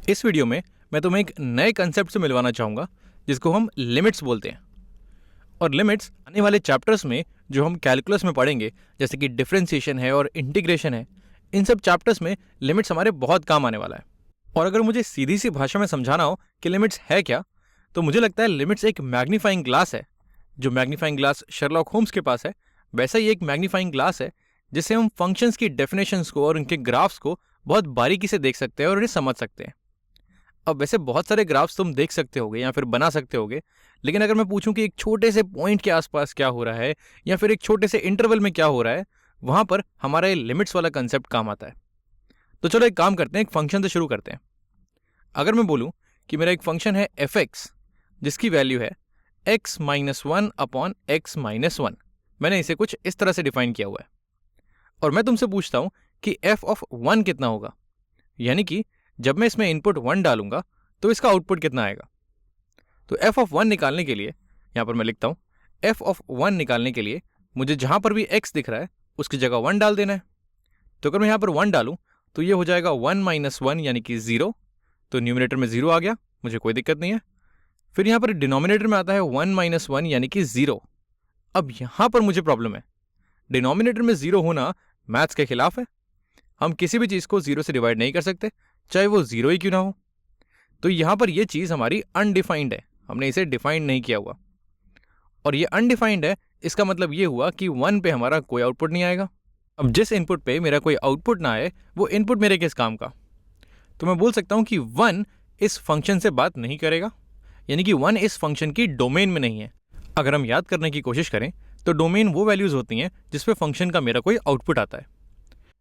इस वीडियो में मैं तुम्हें एक नए कंसेप्ट से मिलवाना चाहूँगा जिसको हम लिमिट्स बोलते हैं। और लिमिट्स आने वाले चैप्टर्स में जो हम कैलकुलस में पढ़ेंगे, जैसे कि डिफरेंशिएशन है और इंटीग्रेशन है, इन सब चैप्टर्स में लिमिट्स हमारे बहुत काम आने वाला है। और अगर मुझे सीधी सी भाषा में समझाना हो कि लिमिट्स है क्या, तो मुझे लगता है लिमिट्स एक मैग्नीफाइंग ग्लास है। जो मैग्नीफाइंग ग्लास शर्लॉक होम्स के पास है, वैसा ही एक मैग्नीफाइंग ग्लास है जिससे हम फंक्शंस की डेफिनेशंस को और उनके ग्राफ्स को बहुत बारीकी से देख सकते हैं और उन्हें समझ सकते हैं। अब वैसे बहुत सारे ग्राफ्स तुम देख सकते होगे या फिर बना सकते होगे, लेकिन अगर मैं पूछूं कि एक छोटे से पॉइंट के आसपास क्या हो रहा है या फिर एक छोटे से इंटरवल में क्या हो रहा है, वहां पर हमारा ये लिमिट्स वाला कंसेप्ट काम आता है। तो चलो एक काम करते हैं, एक फंक्शन से शुरू करते हैं। अगर मैं बोलूं कि मेरा एक फंक्शन है एफ एक्स जिसकी वैल्यू है x minus one upon x minus one, मैंने इसे कुछ इस तरह से डिफाइन किया हुआ है। और मैं तुमसे पूछता हूं कि एफ ऑफ वन कितना होगा, यानी कि जब मैं इसमें इनपुट वन डालूंगा तो इसका आउटपुट कितना आएगा। तो एफ ऑफ वन निकालने के लिए यहां पर मैं लिखता हूं, एफ ऑफ वन निकालने के लिए मुझे जहां पर भी एक्स दिख रहा है उसकी जगह वन डाल देना है। तो अगर मैं यहां पर वन डालूं तो ये हो जाएगा वन माइनस वन यानी कि जीरो। तो न्यूमिनेटर में जीरो आ गया, मुझे कोई दिक्कत नहीं है। फिर यहां पर डिनोमिनेटर में आता है वन माइनस वन यानी कि जीरो। अब यहां पर मुझे प्रॉब्लम है, डिनोमिनेटर में जीरो होना मैथ्स के खिलाफ है। हम किसी भी चीज को जीरो से डिवाइड नहीं कर सकते, चाहे वो जीरो ही क्यों ना हो। तो यहां पर ये चीज हमारी अनडिफाइंड है, हमने इसे डिफाइंड नहीं किया हुआ। और ये अनडिफाइंड है, इसका मतलब ये हुआ कि वन पे हमारा कोई आउटपुट नहीं आएगा। अब जिस इनपुट पे मेरा कोई आउटपुट ना आए, वो इनपुट मेरे किस काम का। तो मैं बोल सकता हूं कि वन इस फंक्शन से बात नहीं करेगा, यानी कि वन इस फंक्शन की डोमेन में नहीं है। अगर हम याद करने की कोशिश करें तो डोमेन वो वैल्यूज होती हैं जिसपे फंक्शन का मेरा कोई आउटपुट आता है।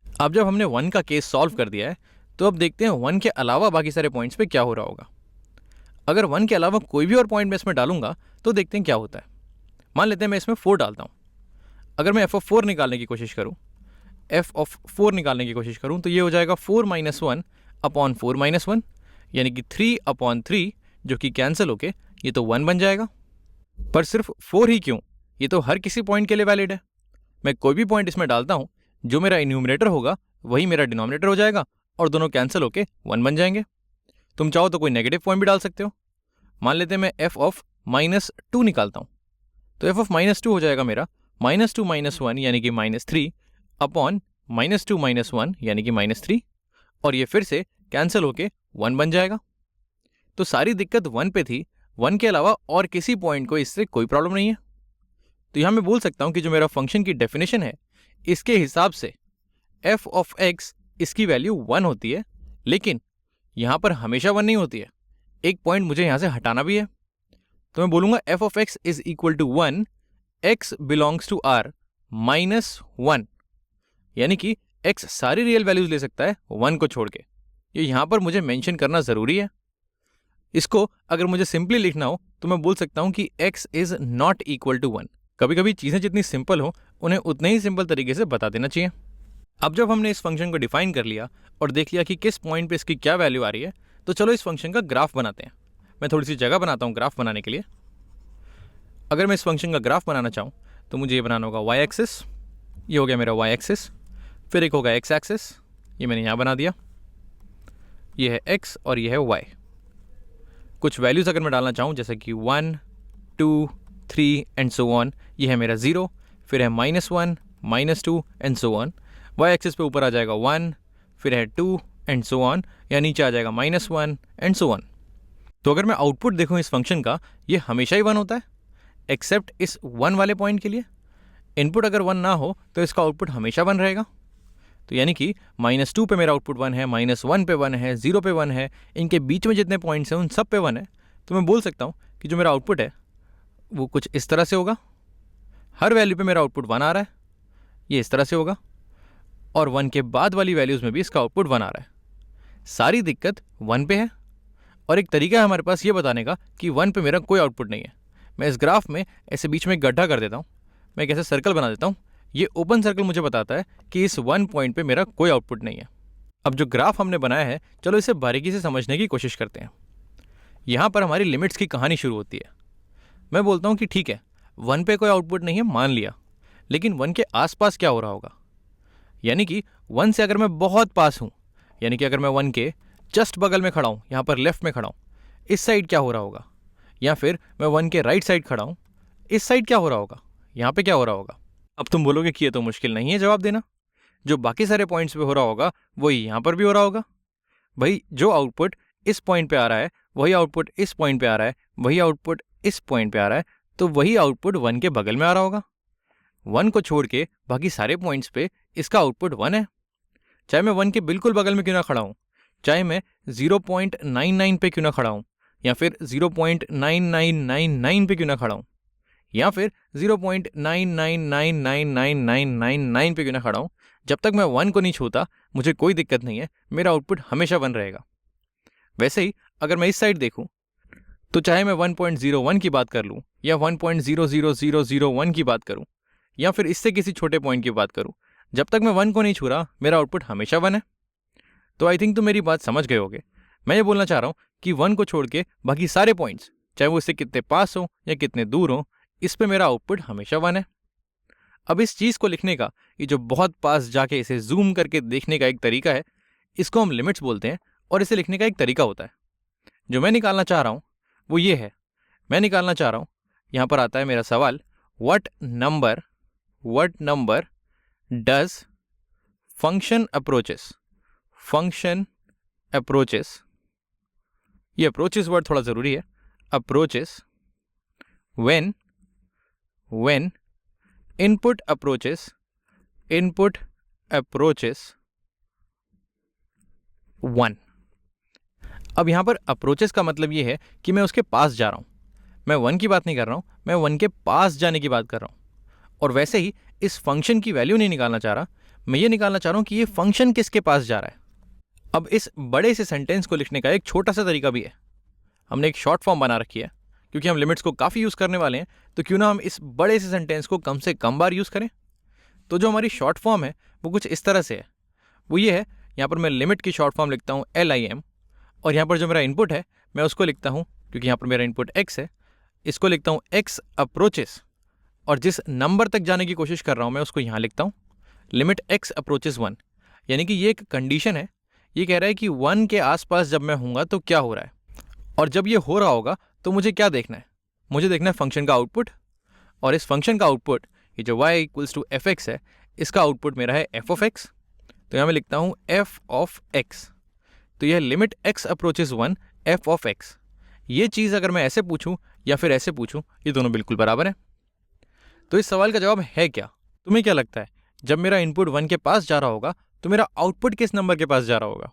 अब जब हमने वन का केस सॉल्व कर दिया है, तो अब देखते हैं वन के अलावा बाकी सारे पॉइंट्स पे क्या हो रहा होगा। अगर वन के अलावा कोई भी और पॉइंट मैं इसमें डालूंगा तो देखते हैं क्या होता है। मान लेते हैं मैं इसमें फोर डालता हूं। अगर मैं एफ ऑफ फोर निकालने की कोशिश करूं, एफ ऑफ फोर निकालने की कोशिश करूं तो ये हो जाएगा four minus one upon four minus one, यानी कि थ्री अपॉन थ्री, जो कि कैंसिल होके ये तो वन बन जाएगा। पर सिर्फ फोर ही क्यों, ये तो हर किसी पॉइंट के लिए वैलिड है। मैं कोई भी पॉइंट इसमें डालता हूं, जो मेरा न्यूमरेटर होगा वही मेरा डिनोमिनेटर हो जाएगा और दोनों कैंसिल होके वन बन जाएंगे। तुम चाहो तो कोई नेगेटिव पॉइंट भी डाल सकते हो। मान लेते हैं मैं एफ ऑफ माइनस टू निकालता हूं, तो एफ ऑफ माइनस टू हो जाएगा मेरा माइनस टू माइनस वन यानी कि minus three upon minus two minus one यानी कि माइनस थ्री, और ये फिर से कैंसिल होके वन बन जाएगा। तो सारी दिक्कत वन पे थी, वन के अलावा और किसी पॉइंट को इससे कोई प्रॉब्लम नहीं है। तो यहां मैं बोल सकता हूं कि जो मेरा फंक्शन की डेफिनेशन है, इसके हिसाब से एफ ऑफ एक्स इसकी वैल्यू वन होती है, लेकिन यहां पर हमेशा वन नहीं होती है। एक पॉइंट मुझे यहां से हटाना भी है। तो मैं बोलूंगा F of X is equal to one, X belongs to R minus one, यानी कि एक्स सारी रियल वैल्यूज ले सकता है वन को छोड़ के। ये यहां पर मुझे मेंशन करना जरूरी है। इसको अगर मुझे सिंपली लिखना हो तो मैं बोल सकता हूं कि x is not equal to one. कभी कभी चीजें जितनी सिंपल हो उन्हें उतने ही सिंपल तरीके से बता देना चाहिए। अब जब हमने इस फंक्शन को डिफाइन कर लिया और देख लिया कि किस पॉइंट पे इसकी क्या वैल्यू आ रही है, तो चलो इस फंक्शन का ग्राफ बनाते हैं। मैं थोड़ी सी जगह बनाता हूँ ग्राफ बनाने के लिए। अगर मैं इस फंक्शन का ग्राफ बनाना चाहूँ तो मुझे ये बनाना होगा वाई एक्सिस, ये हो गया मेरा वाई एक्सिस। फिर एक होगा एक्स एक्सिस, ये मैंने यहाँ बना दिया। ये है एक्स और ये है वाई। कुछ वैल्यूज अगर मैं डालना चाहूँ जैसे कि one, two, three and so on, ये है मेरा जीरो। फिर है minus one, minus two and so on. Y axis पे ऊपर आ जाएगा वन, फिर है टू एंड सो ऑन, या नीचे आ जाएगा minus one and so on. तो अगर मैं आउटपुट देखूँ इस फंक्शन का, ये हमेशा ही वन होता है एक्सेप्ट इस वन वाले पॉइंट के लिए। इनपुट अगर वन ना हो तो इसका आउटपुट हमेशा वन रहेगा। तो यानी कि माइनस टू पे मेरा आउटपुट वन है, माइनस वन पे वन है, जीरो पे वन है, इनके बीच में जितने पॉइंट्स हैं उन सब पे वन है। तो मैं बोल सकता हूँ कि जो मेरा आउटपुट है वो कुछ इस तरह से होगा। हर वैल्यू पे मेरा आउटपुट वन आ रहा है, ये इस तरह से होगा, और वन के बाद वाली वैल्यूज़ में भी इसका आउटपुट वन आ रहा है। सारी दिक्कत वन पे है। और एक तरीका है हमारे पास ये बताने का कि वन पे मेरा कोई आउटपुट नहीं है। मैं इस ग्राफ में ऐसे बीच में एक गड्ढा कर देता हूँ, मैं एक ऐसे सर्कल बना देता हूँ। ये ओपन सर्कल मुझे बताता है कि इस वन पॉइंट पे मेरा कोई आउटपुट नहीं है। अब जो ग्राफ हमने बनाया है, चलो इसे बारीकी से समझने की कोशिश करते हैं। यहाँ पर हमारी लिमिट्स की कहानी शुरू होती है। मैं बोलता हूँ कि ठीक है, वन पे कोई आउटपुट नहीं है, मान लिया, लेकिन वन के आसपास क्या हो रहा होगा। यानी कि वन से अगर मैं बहुत पास हूँ, यानी कि अगर मैं वन के जस्ट बगल में खड़ा हूँ, यहाँ पर लेफ्ट में खड़ा हूँ, इस साइड क्या हो रहा होगा? या फिर मैं 1 के राइट साइड खड़ा हूँ, इस साइड क्या हो रहा होगा? यहाँ पे क्या हो रहा होगा? अब तुम बोलोगे कि ये तो मुश्किल नहीं है जवाब देना, जो बाकी सारे पॉइंट्स पे हो रहा होगा वही यहाँ पर भी हो रहा होगा। भाई जो आउटपुट इस पॉइंट पे आ रहा है, वही आउटपुट इस पॉइंट पे आ रहा है, वही आउटपुट इस पॉइंट पे आ रहा है, तो वही आउटपुट 1 के बगल में आ रहा होगा। 1 को छोड़ के बाकी सारे पॉइंट्स पे इसका आउटपुट 1 है। चाहे मैं 1 के बिल्कुल बगल में क्यों ना खड़ा हूँ, चाहे मैं 0.99 पे क्यों ना खड़ा हूँ, या फिर 0.9999 पे क्यों ना खड़ा हूँ, या फिर 0.99999999 पे क्यों ना खड़ा हूँ, जब तक मैं 1 को नहीं छूता मुझे कोई दिक्कत नहीं है, मेरा आउटपुट हमेशा 1 रहेगा। वैसे ही अगर मैं इस साइड देखूँ तो चाहे मैं 1.01 की बात कर लूँ या 1.00001 की बात करूँ या फिर इससे किसी छोटे पॉइंट की बात करूँ, जब तक मैं 1 को नहीं छू रहा मेरा आउटपुट हमेशा 1 है। तो आई थिंक तुम मेरी बात समझ गए होगे। मैं ये बोलना चाह रहा हूँ कि 1 को छोड़ के बाकी सारे पॉइंट्स, चाहे वो इससे कितने पास हो या कितने दूर हो, इस पे मेरा आउटपुट हमेशा 1 है। अब इस चीज़ को लिखने का ये जो बहुत पास जाके इसे जूम करके देखने का एक तरीका है, इसको हम लिमिट्स बोलते हैं, और इसे लिखने का एक तरीका होता है। जो मैं निकालना चाह रहा हूँ वो ये है। मैं निकालना चाह रहा हूँ, यहाँ पर आता है मेरा सवाल, what number does function approaches, ये अप्रोचेस वर्ड थोड़ा ज़रूरी है, अप्रोचेस व्हेन इनपुट अप्रोचेस 1। अब यहाँ पर अप्रोचेस का मतलब ये है कि मैं उसके पास जा रहा हूँ। मैं 1 की बात नहीं कर रहा हूँ, मैं 1 के पास जाने की बात कर रहा हूँ। और वैसे ही इस फंक्शन की वैल्यू नहीं निकालना चाह रहा, मैं ये निकालना चाह रहा हूँ कि ये फंक्शन किसके पास जा रहा है। अब इस बड़े से सेंटेंस को लिखने का एक छोटा सा तरीका भी है। हमने एक शॉर्ट फॉर्म बना रखी है, क्योंकि हम लिमिट्स को काफ़ी यूज़ करने वाले हैं, तो क्यों ना हम इस बड़े से सेंटेंस को कम से कम बार यूज़ करें। तो जो हमारी शॉर्ट फॉर्म है वो कुछ इस तरह से है। वो ये है, यहाँ पर मैं लिमिट की शॉर्ट फॉर्म लिखता हूँ LIM, और यहाँ पर जो मेरा इनपुट है मैं उसको लिखता हूँ, क्योंकि यहाँ पर मेरा इनपुट x है, इसको लिखता हूँ x अप्रोचेस, और जिस नंबर तक जाने की कोशिश कर रहा हूँ मैं उसको यहाँ लिखता हूँ लिमिट x अप्रोचेस 1। यानी कि ये एक कंडीशन है, ये कह रहा है कि 1 के आसपास जब मैं हूँगा तो क्या हो रहा है, और जब ये हो रहा होगा तो मुझे क्या देखना है, मुझे देखना है फंक्शन का आउटपुट। और इस फंक्शन का आउटपुट, ये जो y = fx है, इसका आउटपुट मेरा है f of x। तो यहाँ मैं लिखता हूँ f of x। तो यह limit x approaches 1 f of x। ये चीज़ अगर मैं ऐसे पूछूं या फिर ऐसे पूछूं, ये दोनों बिल्कुल बराबर हैं। तो इस सवाल का जवाब है क्या? तुम्हें क्या लगता है, जब मेरा इनपुट 1 के पास जा रहा होगा तो मेरा आउटपुट किस नंबर के पास जा रहा होगा?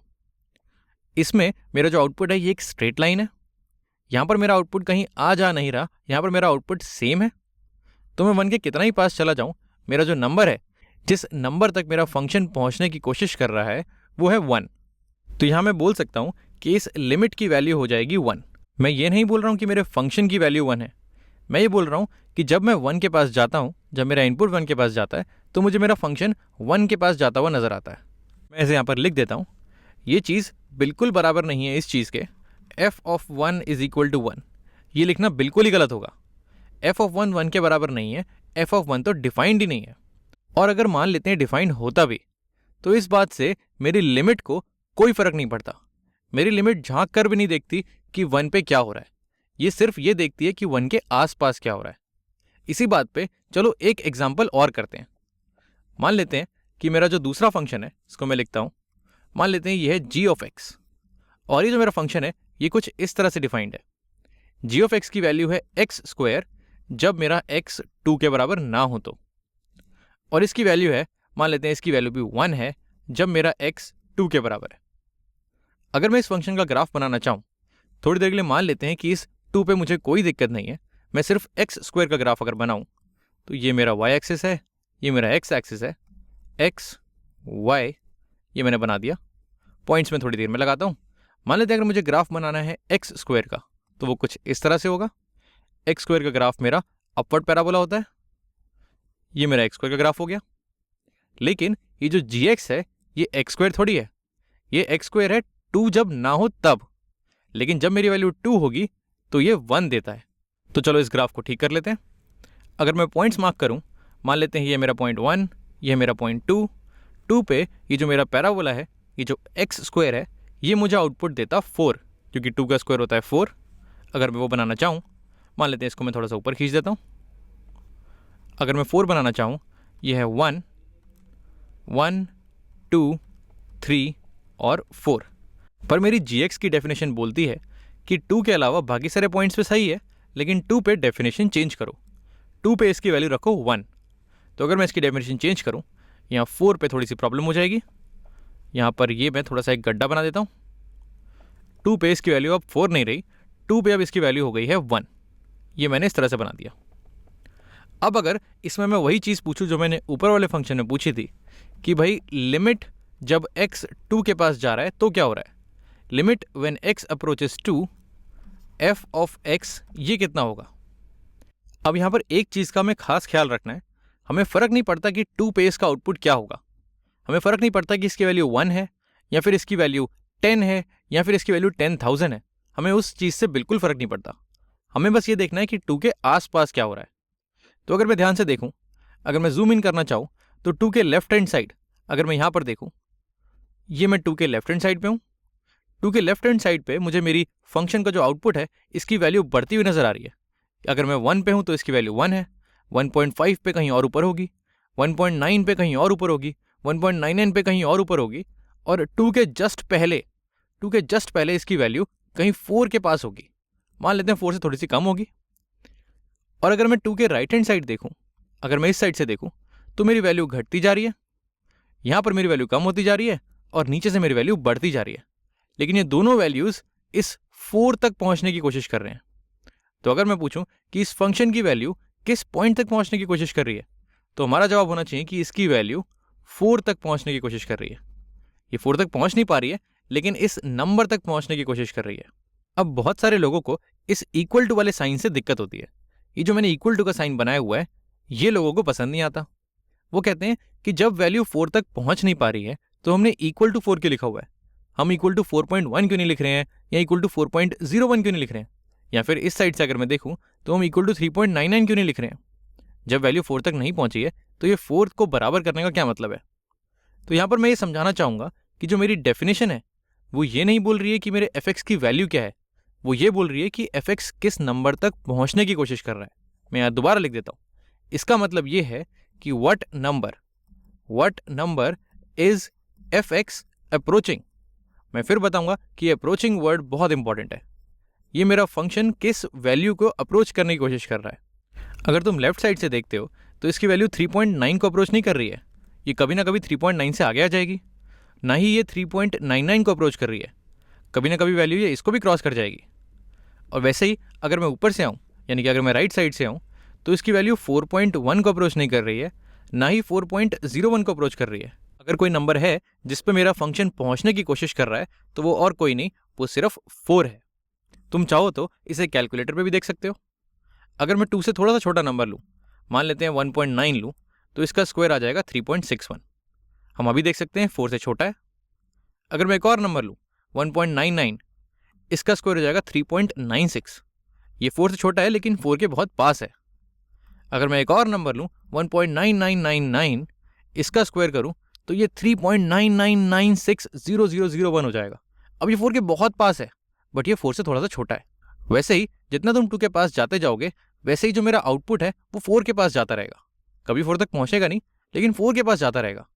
इसमें मेरा जो आउटपुट है ये एक स्ट्रेट लाइन है, यहाँ पर मेरा आउटपुट कहीं आ जा नहीं रहा, यहाँ पर मेरा आउटपुट सेम है। तो मैं 1 के कितना ही पास चला जाऊँ, मेरा जो नंबर है, जिस नंबर तक मेरा फंक्शन पहुँचने की कोशिश कर रहा है, वो है 1। तो यहाँ मैं बोल सकता हूँ कि इस लिमिट की वैल्यू हो जाएगी 1। मैं ये नहीं बोल रहा हूँ कि मेरे फंक्शन की वैल्यू 1 है, मैं ये बोल रहा हूँ कि जब मैं 1 के पास जाता हूँ, जब मेरा इनपुट 1 के पास जाता है, तो मुझे मेरा फंक्शन 1 के पास जाता हुआ नज़र आता है। मैं इसे यहाँ पर लिख देता हूँ। ये चीज़ बिल्कुल बराबर नहीं है इस चीज़ के, f of 1 = 1। ये लिखना बिल्कुल ही गलत होगा। f of 1 1 के बराबर नहीं है, f of 1 तो डिफाइंड ही नहीं है। और अगर मान लेते हैं डिफाइंड होता भी, तो इस बात से मेरी लिमिट को कोई फ़र्क नहीं पड़ता। मेरी लिमिट झांक कर भी नहीं देखती कि 1 पे क्या हो रहा है, ये सिर्फ ये देखती है कि 1 के आसपास क्या हो रहा है। इसी बात पे चलो एक एग्जाम्पल और करते हैं। मान लेते हैं कि मेरा जो दूसरा फंक्शन है, इसको मैं लिखता हूँ, मान लेते हैं ये है g of x, और ये जो मेरा फंक्शन है ये कुछ इस तरह से डिफाइंड है। g of x की वैल्यू है x² जब मेरा x 2 के बराबर ना हो तो, और इसकी वैल्यू है, मान लेते हैं इसकी वैल्यू भी 1 है जब मेरा x 2 के बराबर है। अगर मैं इस फंक्शन का ग्राफ बनाना चाहूँ, थोड़ी देर के लिए मान लेते हैं कि इस 2 पे मुझे कोई दिक्कत नहीं है, मैं सिर्फ x² का ग्राफ अगर बनाऊँ, तो ये मेरा y एक्सिस है, ये मेरा x एक्सिस है, x y, ये मैंने बना दिया। पॉइंट्स में थोड़ी देर में लगाता हूँ। मान लेते हैं अगर मुझे ग्राफ बनाना है x² का, तो वो कुछ इस तरह से होगा। x² का ग्राफ मेरा अपवर्ड पैराबोला होता है, ये मेरा x² का ग्राफ हो गया। लेकिन ये जो gx है ये x² थोड़ी है, ये x² है 2 जब ना हो तब, लेकिन जब मेरी वैल्यू 2 होगी तो ये 1 देता है। तो चलो इस ग्राफ को ठीक कर लेते हैं। अगर मैं पॉइंट्स मार्क करूं, मान लेते हैं ये मेरा पॉइंट 1, ये मेरा पॉइंट 2 पे ये जो मेरा पैराबोला है, ये जो x² है, ये मुझे आउटपुट देता 4, क्योंकि 2 का स्क्वायर होता है 4। अगर मैं वो बनाना चाहूँ, मान लेते हैं इसको मैं थोड़ा सा ऊपर खींच देता हूँ। अगर मैं 4 बनाना चाहूँ, ये है 1 1 2 3 और 4। पर मेरी GX की डेफिनेशन बोलती है कि 2 के अलावा बाकी सारे पॉइंट्स पे सही है, लेकिन 2 पे डेफिनेशन चेंज करो। 2 पे इसकी वैल्यू रखो 1। तो अगर मैं इसकी डेफिनेशन चेंज करूँ, यहाँ 4 पे थोड़ी सी प्रॉब्लम हो जाएगी। यहाँ पर ये मैं थोड़ा सा एक गड्ढा बना देता हूँ। 2 पे इसकी वैल्यू अब 4 नहीं रही, 2 पे अब इसकी वैल्यू हो गई है 1। ये मैंने इस तरह से बना दिया। अब अगर इसमें मैं वही चीज़ पूछूं जो मैंने ऊपर वाले फंक्शन में पूछी थी कि भाई लिमिट जब x 2 के पास जा रहा है तो क्या हो रहा है, limit when x approaches 2 f of x, ये कितना होगा। अब यहाँ पर एक चीज़ का हमें खास ख्याल रखना है, हमें फ़र्क नहीं पड़ता कि 2 पे इसका आउटपुट क्या होगा। हमें फ़र्क नहीं पड़ता कि इसकी वैल्यू 1 है या फिर इसकी वैल्यू 10 है या फिर इसकी वैल्यू 10,000 है। हमें उस चीज़ से बिल्कुल फ़र्क नहीं पड़ता। हमें बस ये देखना है कि 2 के आसपास क्या हो रहा है। तो अगर मैं ध्यान से देखूं, अगर मैं जूम इन करना चाहूँ तो 2 के लेफ्ट हैंड साइड, अगर मैं यहाँ पर देखूं, ये मैं 2 के लेफ्ट हैंड साइड पे हूँ। 2 के लेफ्ट हैंड साइड पे मुझे मेरी फंक्शन का जो आउटपुट है इसकी वैल्यू बढ़ती हुई नज़र आ रही है। अगर मैं 1 पे हूँ तो इसकी वैल्यू 1 है, 1.5 पे कहीं और ऊपर होगी, 1.9 पे कहीं और ऊपर होगी, 1.99 पे कहीं और ऊपर होगी, और 2 के जस्ट पहले इसकी वैल्यू कहीं 4 के पास होगी। मान लेते हैं 4 से थोड़ी सी कम होगी। और अगर मैं 2 के राइट हैंड साइड देखूं, अगर मैं इस साइड से देखूं, तो मेरी वैल्यू घटती जा रही है, यहाँ पर मेरी वैल्यू कम होती जा रही है और नीचे से मेरी वैल्यू बढ़ती जा रही है। लेकिन ये दोनों वैल्यूज़ इस 4 तक पहुँचने की कोशिश कर रहे हैं। तो अगर मैं पूछूं कि इस फंक्शन की वैल्यू किस पॉइंट तक पहुँचने की कोशिश कर रही है, तो हमारा जवाब होना चाहिए कि इसकी वैल्यू 4 तक पहुँचने की कोशिश कर रही है। ये 4 तक पहुँच नहीं पा रही है, लेकिन इस नंबर तक पहुँचने की कोशिश कर रही है। अब बहुत सारे लोगों को इस इक्वल टू वाले साइन से दिक्कत होती है। ये जो मैंने इक्वल टू का साइन बनाया हुआ है, ये लोगों को पसंद नहीं आता। वो कहते हैं कि जब वैल्यू 4 तक पहुंच नहीं पा रही है तो हमने इक्वल टू 4 क्यों लिखा हुआ है, हम इक्वल टू 4.1 क्यों नहीं लिख रहे हैं, या इक्वल टू 4.01 क्यों नहीं लिख रहे हैं, या फिर इस साइड से अगर मैं देखूं तो हम इक्वल टू 3.99 क्यों नहीं लिख रहे हैं। जब वैल्यू 4 तक नहीं पहुंची है तो ये 4 को बराबर करने का क्या मतलब है। तो यहाँ पर मैं ये समझाना चाहूँगा कि जो मेरी डेफिनेशन है वो ये नहीं बोल रही है कि मेरे f(x) की वैल्यू क्या है, वो ये बोल रही है कि f(x) किस नंबर तक पहुंचने की कोशिश कर रहा है। मैं यहाँ दोबारा लिख देता हूँ। इसका मतलब ये है कि what number is f(x) approaching. मैं फिर बताऊंगा कि अप्रोचिंग वर्ड बहुत इंपॉर्टेंट है। ये मेरा फंक्शन किस वैल्यू को अप्रोच करने की कोशिश कर रहा है। अगर तुम लेफ्ट साइड से देखते हो तो इसकी वैल्यू 3.9 को अप्रोच नहीं कर रही है, ये कभी ना कभी 3.9 से आगे आ जाएगी। ना ही ये 3.99 को अप्रोच कर रही है, कभी ना कभी वैल्यू ये इसको भी क्रॉस कर जाएगी। और वैसे ही अगर मैं ऊपर से आऊँ, यानी कि अगर मैं राइट साइड से आऊँ, तो इसकी वैल्यू 4.1 को अप्रोच नहीं कर रही है, ना ही 4.01 को अप्रोच कर रही है। अगर कोई नंबर है जिस पे मेरा फंक्शन पहुँचने की कोशिश कर रहा है तो वो और कोई नहीं, वो सिर्फ 4 है। तुम चाहो तो इसे कैलकुलेटर पे भी देख सकते हो। अगर मैं 2 से थोड़ा सा छोटा नंबर लूँ, मान लेते हैं 1.9 लूँ, तो इसका स्क्वायर आ जाएगा 3.61। हम अभी देख सकते हैं 4 से छोटा है। अगर मैं एक और नंबर लूँ 1.99, इसका स्क्वायर हो जाएगा 3.96। ये 4 से छोटा है लेकिन 4 के बहुत पास है। अगर मैं एक और नंबर लूँ 1.9999, इसका स्क्वायर करूँ तो ये 3.99960001 हो जाएगा। अब ये 4 के बहुत पास है, बट ये 4 से थोड़ा सा छोटा है। वैसे ही जितना तुम 2 के पास जाते जाओगे, वैसे ही जो मेरा आउटपुट है वो 4 के पास जाता रहेगा। कभी 4 तक पहुँचेगा नहीं, लेकिन 4 के पास जाता रहेगा।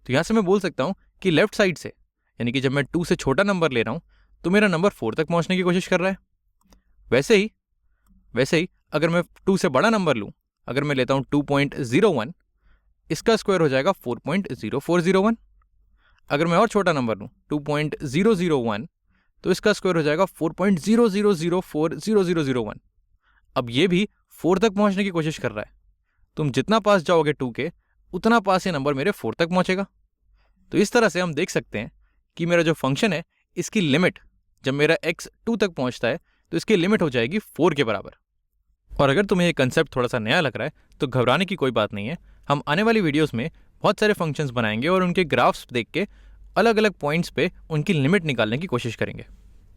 तो यहाँ से मैं बोल सकता हूँ कि लेफ्ट साइड से, यानी कि जब मैं 2 से छोटा नंबर ले रहा हूँ तो मेरा नंबर 4 तक पहुँचने की कोशिश कर रहा है। वैसे ही अगर मैं 2 से बड़ा नंबर लूँ, अगर मैं लेता हूँ 2.01, इसका स्क्वायर हो जाएगा 4.0401। अगर मैं और छोटा नंबर लूँ 2.001, तो इसका स्क्वायर हो जाएगा 4.000400001। अब ये भी 4 तक पहुँचने की कोशिश कर रहा है। तुम जितना पास जाओगे 2 के, उतना पास ये नंबर मेरे 4 तक पहुँचेगा। तो इस तरह से हम देख सकते हैं कि मेरा जो फंक्शन है, इसकी लिमिट जब मेरा x 2 तक पहुंचता है तो इसकी लिमिट हो जाएगी 4 के बराबर। और अगर तुम्हें ये कंसेप्ट थोड़ा सा नया लग रहा है तो घबराने की कोई बात नहीं है। हम आने वाली वीडियोस में बहुत सारे फंक्शंस बनाएंगे और उनके ग्राफ्स देख के अलग अलग पॉइंट्स पे उनकी लिमिट निकालने की कोशिश करेंगे।